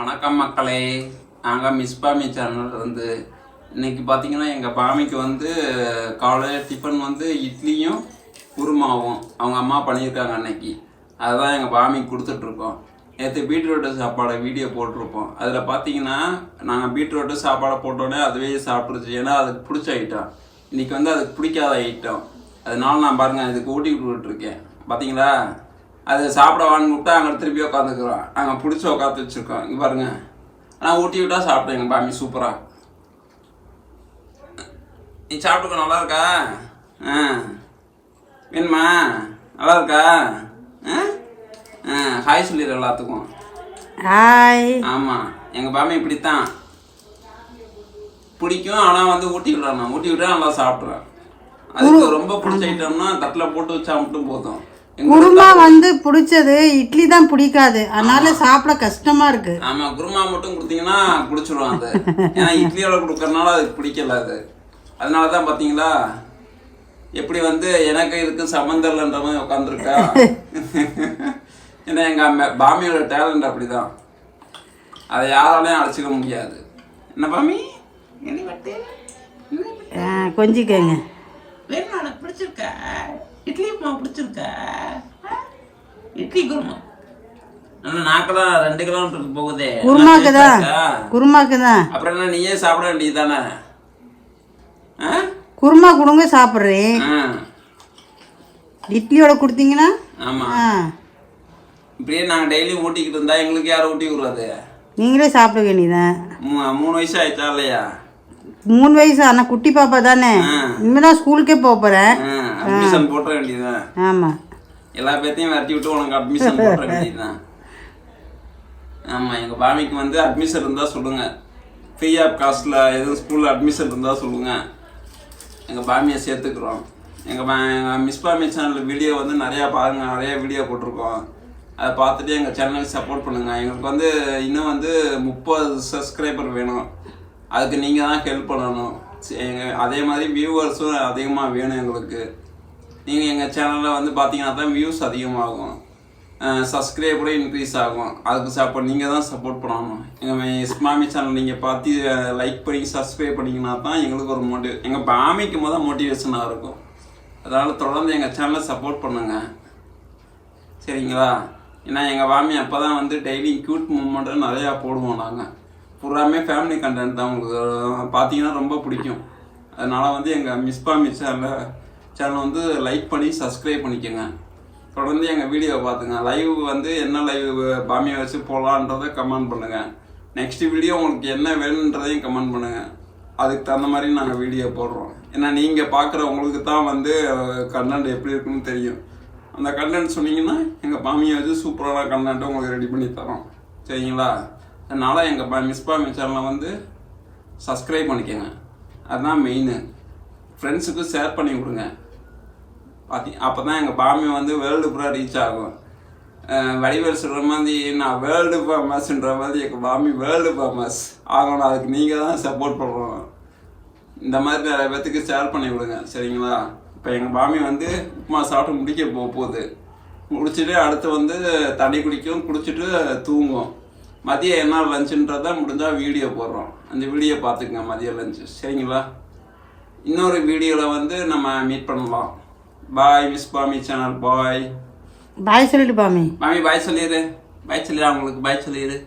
வணக்கம் மக்களே, நாங்கள் மிஸ் பாமி சேனல் வந்து இன்னைக்கு பார்த்தீங்கன்னா எங்கள் பாமிக்கு வந்து காலையில் டிஃபன் வந்து இட்லியும் குருமாவும் அவங்க அம்மா பண்ணியிருக்காங்க அன்னைக்கு. அதுதான் எங்கள் பாமிக்கு கொடுத்துட்ருக்கோம். நேற்று பீட்ரூட்டு சாப்பாடை வீடியோ போட்டிருப்போம். அதில் பார்த்தீங்கன்னா நாங்கள் பீட்ரூட்டு சாப்பாடை போட்டோடனே அதுவே சாப்பிட்ருச்சு. ஏன்னா அதுக்கு பிடிச்ச ஐட்டம். இன்றைக்கி வந்து அதுக்கு பிடிக்காத ஐட்டம். அதனால நான் பாருங்கள் இதுக்கு ஊட்டி விட்டுருக்கேன். பார்த்தீங்களா, அது சாப்பிட வாங்கி விட்டா அங்கே திருப்பி உட்காந்துக்கிறோம். நாங்கள் பிடிச்சி உட்காந்து வச்சுருக்கோம். இங்கே பாருங்க, ஆனால் ஊட்டி விட்டா சாப்பிட்டேன் எங்கள் பாமி சூப்பராக. நீ சாப்பிட்டுக்க, நல்லா இருக்கா? வேணுமா? நல்லா இருக்கா? ஹாய் சொல்லிடு எல்லாத்துக்கும். ஹாய். ஆமாம், எங்கள் பாமி இப்படித்தான் பிடிக்கும். ஆனால் வந்து ஊட்டி விடணும். ஊட்டி விட்டா நல்லா சாப்பிட்றேன். அதுக்கு ரொம்ப பிடிச்ச ஐட்டம்னா தட்டில் போட்டு வச்சா மட்டும் போதும். குருமா வந்து பிடிச்சது, இட்லி தான் பிடிக்காது. அதனால சாப்பிட கஷ்டமா இருக்கு. ஆமா, குருமா மட்டும் கொடுத்தீங்கன்னா குடிச்சிடும் அது. ஏன்னா இட்லியோட கொடுக்கறதுனால அதுக்கு பிடிக்கல அது. அதனால தான் பார்த்தீங்களா எப்படி வந்து எனக்கு இதுக்கு சம்மந்தம் இல்லைன்ற மாதிரி உட்காந்துருக்கா. ஏன்னா எங்கள் பாமியோட டேலண்ட் அப்படிதான். அதை யாராலையும் அழைச்சிக்க முடியாது. என்ன பாமி கொஞ்சிக்கங்க. வேணும், எனக்கு பிடிச்சிருக்கா. இட்லி உப்புமா பிடிச்சிருக்கா? இட்லி குருமா நல்லா நாக்கெல்லாம் 2 கிலோமீட்டருக்கு போகுதே. குருமாக்கு தான். அப்புறம் என்ன, நீயே சாப்பிட வேண்டியது தானே? குருமா கொடுங்க, சாப்பிட்றேன். இட்லியோட கொடுத்தீங்கன்னா ஆமா, இப்படியே நாங்கள் டெய்லியும் ஊட்டிக்கிட்டு இருந்தா எங்களுக்கு யாரும் ஊட்டி விடுறது? நீங்களே சாப்பிட வேண்டியதான். 3 வயசு ஆயிடுச்சா இல்லையா? 3 வயசு. ஆனால் குட்டி பாப்பா தானே, இனிமேதான் ஸ்கூலுக்கே போக போறேன். அட்மிஷன் போட்டுற வேண்டியதுதான். ஆமா, எல்லா பேர்த்தையும் விரட்டி விட்டு உனக்கு அட்மிஷன் போட்டுற வேண்டியதுதான். ஆமா, எங்க பாமிக்கு வந்து அட்மிஷன் இருந்தா சொல்லுங்க. ஃப்ரீ ஆஃப் காஸ்ட்ல எதுவும் ஸ்கூல்ல அட்மிஷன் இருந்தா சொல்லுங்க, எங்க பாமியை சேர்த்துக்கிறோம். எங்க மிஸ் பாமி சேனல் வீடியோ வந்து நிறையா பாருங்க, நிறைய வீடியோ போட்டிருக்கோம். அதை பார்த்துட்டு எங்கள் சேனலுக்கு சப்போர்ட் பண்ணுங்கள். எங்களுக்கு வந்து இன்னும் வந்து 30 சப்ஸ்கிரைபர் வேணும். அதுக்கு நீங்கள் தான் ஹெல்ப் பண்ணணும். அதே மாதிரி வியூவர்ஸும் அதிகமாக வேணும் எங்களுக்கு. நீங்கள் எங்கள் சேனலில் வந்து பார்த்தீங்கன்னா தான் வியூஸ் அதிகமாகும், சப்ஸ்கிரைபரும் இன்க்ரீஸ் ஆகும். அதுக்கு நீங்கள் தான் சப்போர்ட் பண்ணணும். எங்கள் மிஸ் பாமி சேனல் நீங்கள் பார்த்து லைக் பண்ணி சப்ஸ்கிரைப் பண்ணிங்கன்னா தான் எங்களுக்கு ஒரு எங்கள் பாமிக்கு மோட்டிவேஷனாக இருக்கும். அதனால் தொடர்ந்து எங்கள் சேனலை சப்போர்ட் பண்ணுங்கள், சரிங்களா? ஏன்னா எங்கள் பாமி அப்போ தான் வந்து டெய்லி க்யூட் மூமெண்ட்டு நிறையா போடுவோம். நாங்கள் பூராமே ஃபேமிலி கண்டென்ட் தான். உங்களுக்கு பார்த்தீங்கன்னா ரொம்ப பிடிக்கும். அதனால் வந்து எங்கள் மிஸ் பாமி சேனல் வந்து லைக் பண்ணி சப்ஸ்கிரைப் பண்ணிக்கோங்க. தொடர்ந்து எங்கள் வீடியோவை பார்த்துங்க. லைவ் வந்து என்ன லைவ் பாமியை வச்சு போகலான்றதை கமெண்ட் பண்ணுங்கள். நெக்ஸ்ட் வீடியோ உங்களுக்கு என்ன வேணுன்றதையும் கமெண்ட் பண்ணுங்கள். அதுக்கு தகுந்த மாதிரி நாங்கள் வீடியோ போடுறோம். ஏன்னா நீங்கள் பார்க்குற உங்களுக்கு தான் வந்து கண்டென்ட் எப்படி இருக்குன்னு தெரியும். அந்த கண்டென்ட் சொன்னீங்கன்னா எங்கள் பாமியை வச்சு சூப்பரான கண்டென்ட்டை உங்களுக்கு ரெடி பண்ணி தரோம், சரிங்களா? அதனால் எங்கள் மிஸ் பாமி சேனலை வந்து சப்ஸ்கிரைப் பண்ணிக்கோங்க. அதுதான் மெயினு. ஃப்ரெண்ட்ஸுக்கு ஷேர் பண்ணி கொடுங்க. அப்போ தான் எங்கள் பாமி வந்து வேர்ல்டு பூரா ரீச் ஆகும். வடிவேல் சொல்கிற மாதிரி நான் வேர்ல்டு ஃபேமஸ்ன்ற மாதிரி எங்கள் பாமி வேர்ல்டு ஃபேமஸ் ஆகணும். அதுக்கு நீங்கள் தான் சப்போர்ட் பண்ணுறோம். இந்த மாதிரி நிறைய பேர்த்துக்கு ஷேர் பண்ணி கொடுங்க, சரிங்களா? இப்போ எங்கள் பாமி வந்து உப்புமா சாப்பிட்டு முடிக்க போகுது. முடிச்சுட்டு அடுத்து வந்து தண்ணி குடிச்சிட்டு தூங்கும். மதியம் என்ன லஞ்சுன்றதை முடிஞ்சால் வீடியோ போடுறோம். அந்த வீடியோ பார்த்துக்குங்க, மதியம் லஞ்சு, சரிங்களா? இன்னொரு வீடியோவில் வந்து நம்ம மீட் பண்ணலாம். பாய் மிஸ் பாமி சேனல். பாய். பாய் சொல்லிட்டு பாமி. பாமி பாய் சொல்லிடு. பாய் சொல்லிடு, அவங்களுக்கு பாய் சொல்லிடு.